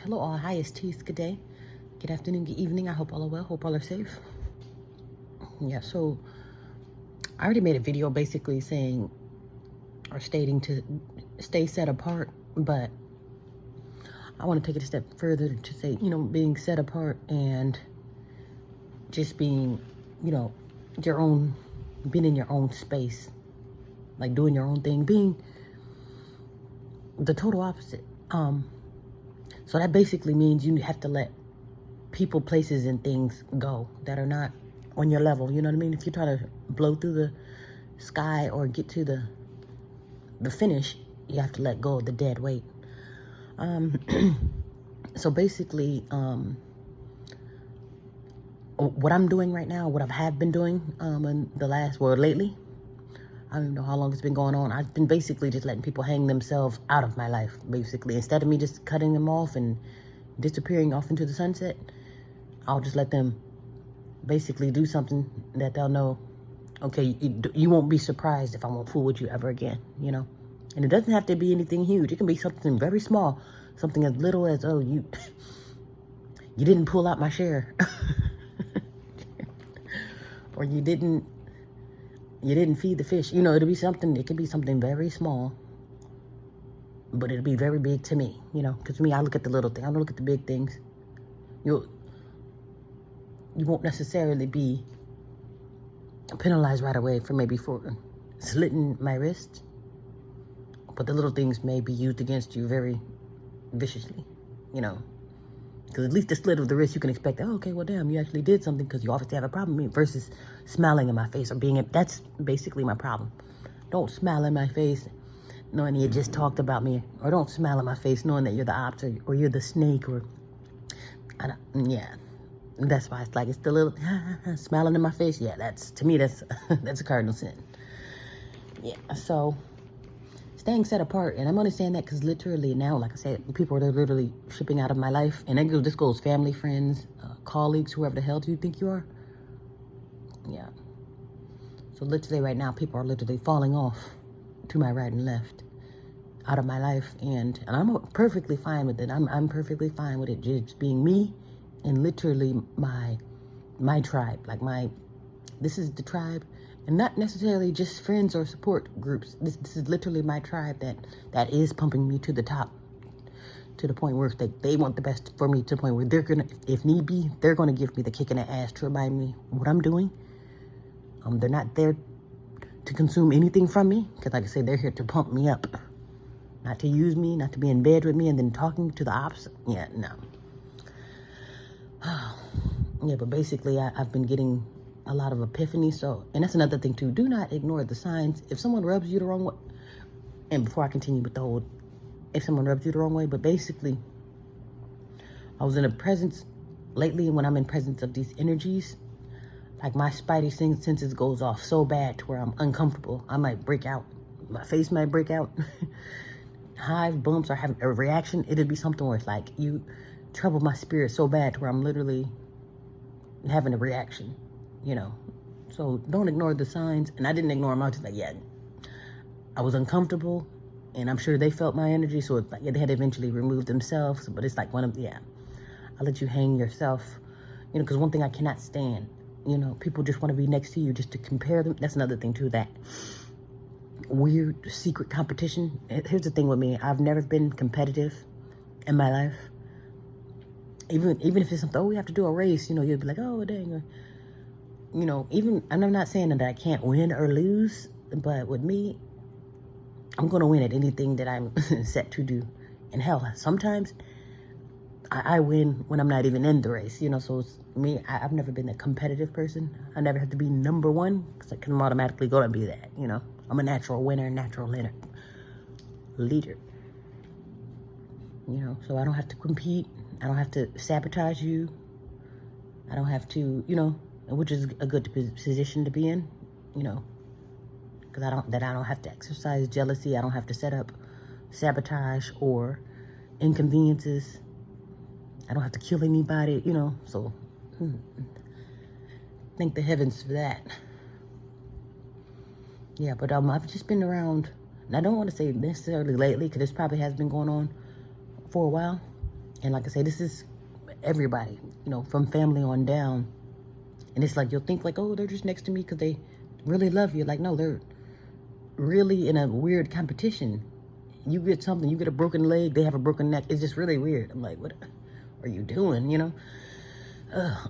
Hello all, hi, it's Tease. Good day, good afternoon, good evening. I hope all are well, hope all are safe. Yeah, so I already made a video basically saying or stating to stay set apart, but I want to take it a step further to say, being set apart and just being, your own, being in your own space, like doing your own thing, being the total opposite. So that basically means you have to let people, places, and things go that are not on your level. You know what I mean? If you try to blow through the sky or get to the finish, you have to let go of the dead weight. So basically, what I'm doing right now, what I have been doing in the lately, I don't even know how long it's been going on. I've been basically just letting people hang themselves out of my life, basically. Instead of me just cutting them off and disappearing off into the sunset, I'll just let them basically do something that they'll know, okay, you won't be surprised if I won't fool with you ever again, And it doesn't have to be anything huge. It can be something very small, something as little as, oh, you didn't pull out my share. Or you didn't feed the fish. It could be something very small, but it'll be very big to me, because to me, I look at the little thing. I don't look at the big things. You won't necessarily be penalized right away for slitting my wrist, but the little things may be used against you very viciously, because at least the slit of the wrist, you can expect, oh, okay, well, damn, you actually did something because you obviously have a problem with me, versus smiling in my face or that's basically my problem. Don't smile in my face knowing you just talked about me, or don't smile in my face knowing that you're the ops or you're the snake, or, that's why it's the little smiling in my face. Yeah, to me, that's a cardinal sin. Yeah, so staying set apart, and I'm only saying that because literally now, like I said, people are literally shipping out of my life, and this goes family, friends, colleagues, whoever the hell do you think you are? Yeah. So literally right now, people are literally falling off to my right and left out of my life, and I'm perfectly fine with it. I'm perfectly fine with it just being me and literally my tribe, this is the tribe, and not necessarily just friends or support groups. This is literally my tribe that is pumping me to the top, to the point where they want the best for me, to the point where they're gonna, if need be, they're gonna give me the kick in the ass to remind me what I'm doing. They're not there to consume anything from me, because like I say, they're here to pump me up, not to use me, not to be in bed with me and then talking to the ops. Yeah, no. Yeah, but basically, I've been getting a lot of epiphanies. So, and that's another thing too. Do not ignore the signs. If someone rubs you the wrong way, and before I continue with the whole, if someone rubs you the wrong way, but basically, I was in a presence lately, when I'm in presence of these energies, like my spidey senses goes off so bad to where I'm uncomfortable. I might break out. My face might break out. Hive, bumps, or have a reaction. It'd be something where it's like you trouble my spirit so bad to where I'm literally having a reaction, So don't ignore the signs. And I didn't ignore them. I was just like, yeah, I was uncomfortable, and I'm sure they felt my energy. So it's like, yeah, they had to eventually remove themselves. But it's like I'll let you hang yourself, because one thing I cannot stand, people just want to be next to you just to compare them. That's another thing too, that weird secret competition. Here's the thing with me. I've never been competitive in my life. Even if it's something, oh, we have to do a race, you'd be like, oh, dang. And I'm not saying that I can't win or lose, but with me, I'm going to win at anything that I'm set to do. And hell, sometimes I win when I'm not even in the race, So it's me, I've never been a competitive person. I never have to be number one, because I'm automatically going to be that, I'm a natural winner, natural leader. So I don't have to compete. I don't have to sabotage you. I don't have to, which is a good position to be in, because I don't have to exercise jealousy. I don't have to set up sabotage or inconveniences. I don't have to kill anybody, so thank the heavens for that. Yeah, but I've just been around, and I don't want to say necessarily lately, because this probably has been going on for a while. And like I say, this is everybody, from family on down. And it's like, you'll think like, oh, they're just next to me because they really love you. Like, no, they're really in a weird competition. You get something, you get a broken leg, they have a broken neck. It's just really weird. I'm like, what are you doing,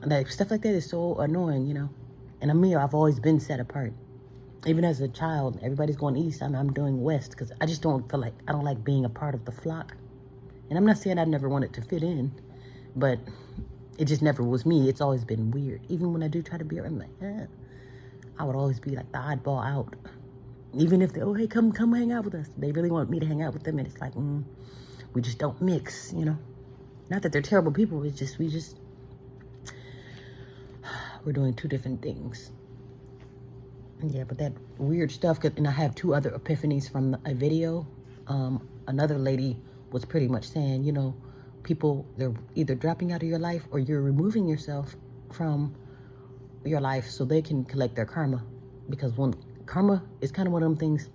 Like, stuff like that is so annoying, And me, I've always been set apart. Even as a child, everybody's going east, I'm doing west because I just don't feel like, I don't like being a part of the flock. And I'm not saying I never wanted to fit in, but it just never was me. It's always been weird. Even when I do try to be around, I'm like, I would always be like the oddball out. Even if they, oh, hey, come hang out with us. They really want me to hang out with them. And it's like, we just don't mix, Not that they're terrible people. It's just, we're doing two different things. Yeah, but that weird stuff, and I have two other epiphanies from a video. Another lady was pretty much saying, people, they're either dropping out of your life or you're removing yourself from your life so they can collect their karma. Because when karma is kind of one of them things,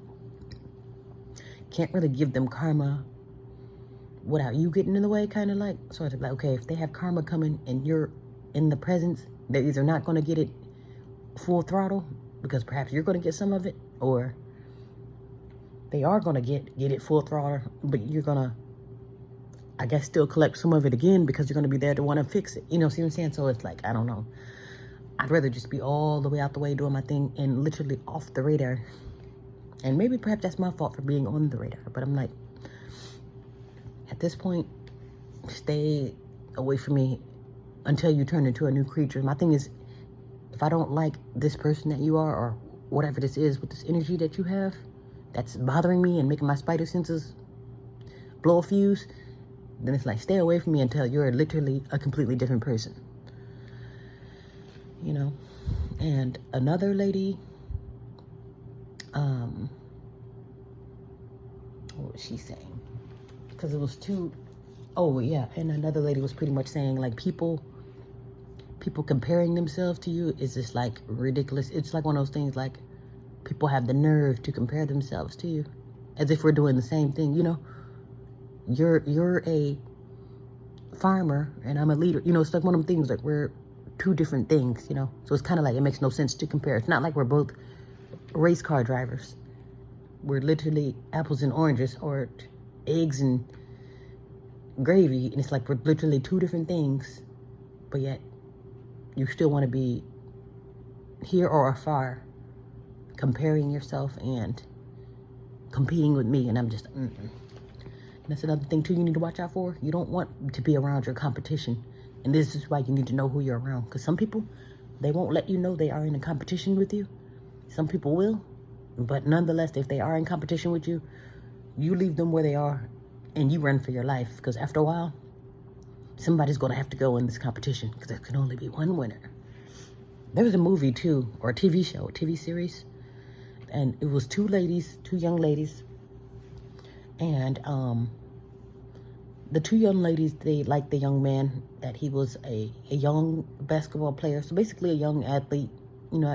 can't really give them karma without you getting in the way, kind of like, sort of like, okay, if they have karma coming and you're in the presence, they're either not going to get it full throttle because perhaps you're going to get some of it, or they are going to get it full throttle, but you're going to, I guess, still collect some of it again because you're going to be there to want to fix it. See what I'm saying? So it's like, I don't know. I'd rather just be all the way out the way doing my thing and literally off the radar. And maybe perhaps that's my fault for being on the radar. But I'm like, at this point, stay away from me until you turn into a new creature. My thing is, if I don't like this person that you are, or whatever this is with this energy that you have, that's bothering me and making my spider senses blow a fuse, then it's like, stay away from me until you're literally a completely different person. And another lady, what was she saying? Because it was and another lady was pretty much saying, like, people comparing themselves to you is just like ridiculous. It's like one of those things, like, people have the nerve to compare themselves to you as if we're doing the same thing. You're a farmer and I'm a leader. It's like one of them things, like, we're two different things, So it's kind of like, it makes no sense to compare. It's not like we're both race car drivers. We're literally apples and oranges, or eggs and gravy. And it's like, we're literally two different things, but yet you still want to be here or afar, comparing yourself and competing with me. And I'm just, And that's another thing too you need to watch out for. You don't want to be around your competition. And this is why you need to know who you're around. Because some people, they won't let you know they are in a competition with you. Some people will. But nonetheless, if they are in competition with you, you leave them where they are and you run for your life. Because after a while, somebody's going to have to go in this competition because there can only be one winner. There was a movie too, or a TV show, a TV series. And it was two young ladies. And the two young ladies, they liked the young man, that he was a young basketball player. So basically a young athlete,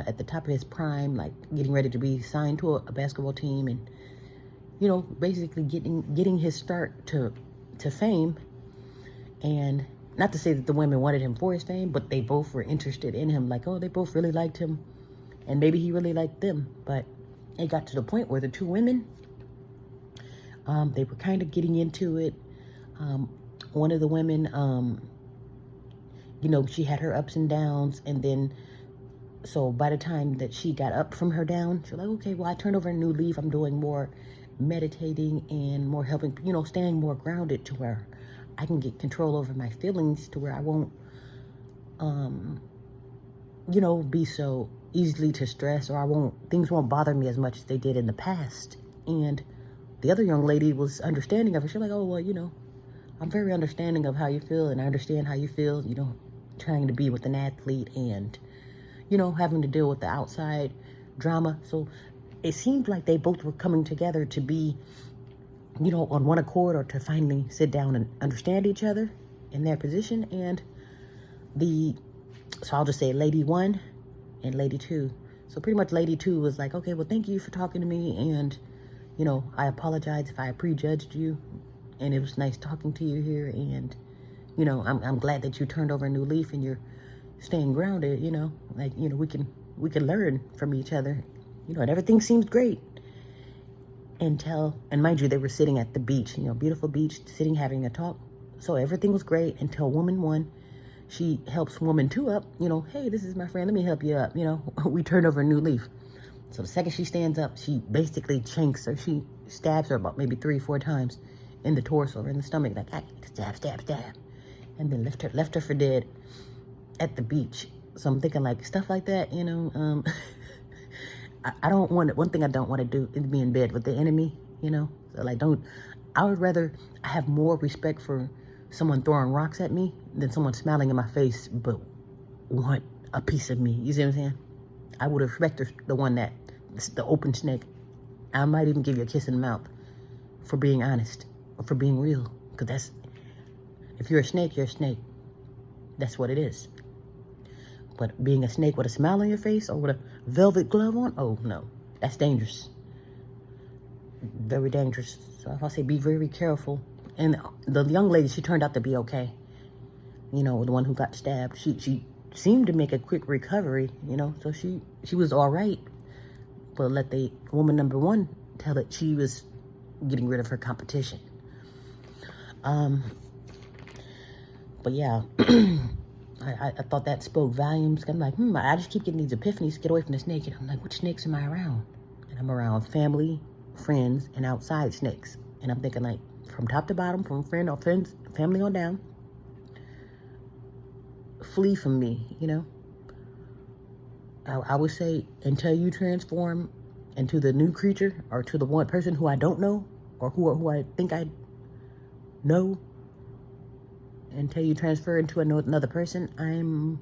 at the top of his prime, like getting ready to be signed to a basketball team and, basically getting his start to fame. And not to say that the women wanted him for his fame, but they both were interested in him. Like, oh, they both really liked him and maybe he really liked them. But it got to the point where the two women, they were kind of getting into it. One of the women, she had her ups and downs, and then, so by the time that she got up from her down, she was like, okay, well, I turned over a new leaf. I'm doing more meditating and more helping, staying more grounded to where I can get control over my feelings, to where I won't, be so easily to stress, or things won't bother me as much as they did in the past. And the other young lady was understanding of it. She's like, oh, well, I'm very understanding of how you feel, and I understand how you feel, trying to be with an athlete and, having to deal with the outside drama. So it seemed like they both were coming together to be, on one accord, or to finally sit down and understand each other in their position. And so I'll just say lady one and lady two. So pretty much lady two was like, okay, well, thank you for talking to me. And, I apologize if I prejudged you. And it was nice talking to you here. And, You know, I'm glad that you turned over a new leaf and you're staying grounded, you know, like, you know, we can learn from each other, you know, and everything seems great until, and mind you, they were sitting at the beach, you know, beautiful beach, sitting, having a talk. So everything was great until woman one, she helps woman two up, you know, hey, this is my friend, let me help you up, you know, we turn over a new leaf. So the second she stands up, she basically chinks her, she stabs her about maybe 3-4 times in the torso or in the stomach, like, stab, stab, stab. And then left her for dead at the beach. So I'm thinking, like, stuff like that, you know. I don't want it. One thing I don't want to do is be in bed with the enemy, you know. So like, I would rather have more respect for someone throwing rocks at me than someone smiling in my face but want a piece of me. You see what I'm saying? I would respect the one that, the open snake. I might even give you a kiss in the mouth for being honest or for being real, because that's, if you're a snake, you're a snake. That's what it is. But being a snake with a smile on your face or with a velvet glove on, oh no, that's dangerous. Very dangerous. So I'll say be very careful. And the young lady, she turned out to be okay. You know, the one who got stabbed, she seemed to make a quick recovery, you know, so she was all right. But let the woman number one tell that she was getting rid of her competition. But yeah, I thought that spoke volumes. I'm like, I just keep getting these epiphanies, get away from the snake. And I'm like, which snakes am I around? And I'm around family, friends, and outside snakes. And I'm thinking, like, from top to bottom, from friend or friends, family on down, flee from me, you know? I would say, until you transform into the new creature or to the one person who I don't know or who I think I know, until you transfer into another person, I'm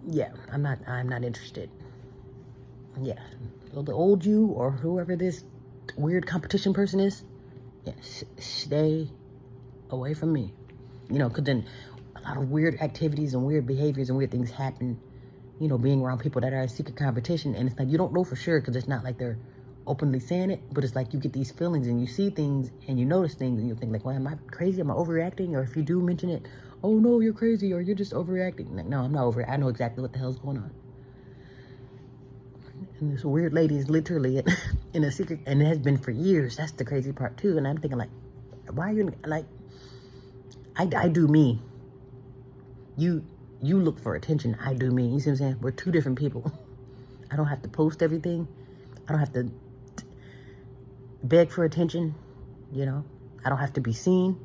not interested. Yeah, so the old you or whoever this weird competition person is, yeah, stay away from me. You know, because then a lot of weird activities and weird behaviors and weird things happen, you know, being around people that are in secret competition. And it's like, you don't know for sure because it's not like they're openly saying it, but it's like you get these feelings and you see things and you notice things and you think like, well, am I crazy? Am I overreacting? Or if you do mention it, oh no, you're crazy, or you're just overreacting. Like, no, I'm not over. I know exactly what the hell's going on. And this weird lady is literally in a secret, and it has been for years. That's the crazy part too. And I'm thinking like, why are you like, I do me. You look for attention. I do me. You see what I'm saying? We're two different people. I don't have to post everything. I don't have to beg for attention, you know. I don't have to be seen,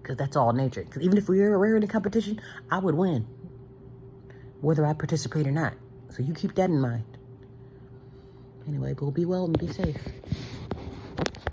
because that's all nature. Because even if we were in a competition, I would win, whether I participate or not. So you keep that in mind. Anyway, go be well and be safe.